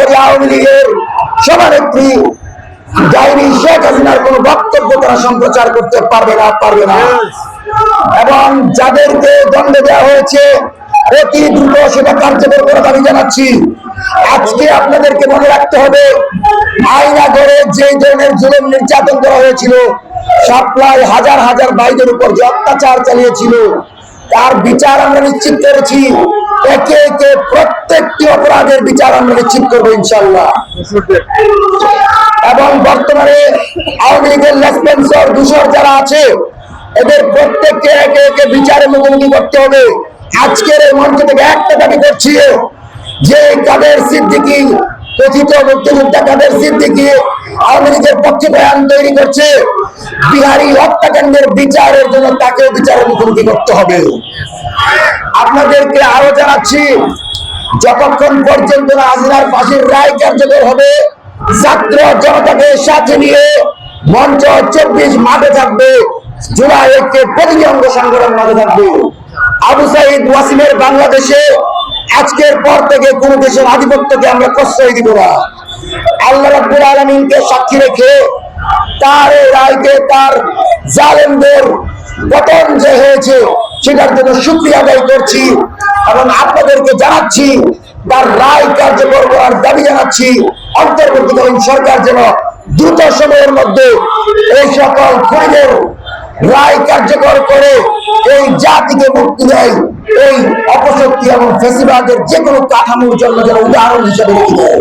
ফ্যাসিবাদী আওয়ামী লীগের সভানেত্রী ডাইনি শেখ হাসিনার কোন বক্তব্য তারা সম্প্রচার করতে পারবে না। এবং যাদেরকে দণ্ড দেওয়া হয়েছে অতি দ্রুত সেটা কার্যকর করার দাবি জানাচ্ছি। আজকে আপনাদেরকে মনে রাখতে হবে, আয়নাগরে যে ধরনের জুলুম নির্যাতন করা হয়েছিল, সাপ্লাই হাজার হাজার ভাইদের উপর যে অত্যাচার চালিয়েছিল, তার বিচার আমরা নিশ্চিত করেছি। একে একে প্রত্যেকটি অপরাধের বিচার আমরা নিশ্চিত করবো ইনশাল্লাহ। এবং বর্তমানে আওয়ামী লীগের লেসপেন্সর দূষর যারা আছে, এদের প্রত্যেককে একে একে বিচারের মুখোমুখি করতে হবে। আজকের এই মঞ্চ থেকে একটা দাবি করছি যে কাদের সিদ্দিকী, কথিত মুক্তিযোদ্ধা কাদের সিদ্দিকী আওয়ামী লীগের পক্ষে বয়ান তৈরি করছে, বিহারি হত্যাকাণ্ডের বিচারের জন্য তাকে বিচারের মুখোমুখি করতে হবে। আপনাদেরকে আরো জানাচ্ছি, যতক্ষণ পর্যন্ত না হাসিনার ফাঁসির রায় কার্যকর হবে, ছাত্র জনতাকে সাথে নিয়ে মঞ্চ 24 মাঠে থাকবে, জুলাই ঐক্যের প্রতিটি অঙ্গ সংগঠন মাঠে থাকবে। আবু সাইদ ওয়াসিমের বাংলাদেশে আজকের পর থেকে কোন দেশের আধিপত্যকে আমরা প্রশ্রয় দিব না। আল্লাহ রাব্বুল আলামিনকে সাক্ষী রেখে তার এই রায়কে, তার জালেমদের পতন যে হয়েছে সেটার জন্য শুকরিয়া আদায় করছি এবং আপনাদেরকে জানাচ্ছি তার রায় কার্যকর করার দাবি জানাচ্ছি। অন্তর্বর্তীকালীন সরকার যেন দ্রুত সময়ের মধ্যে এই সকল খুনিদের রায় কার্যকর করে এই জাতিকে মুক্তি দেয়, এই অপশক্তি এবং ফ্যাসিবাদের যে কোনো কাঠামোর জন্য যেন উদাহরণ হিসেবে রেখে দেয়।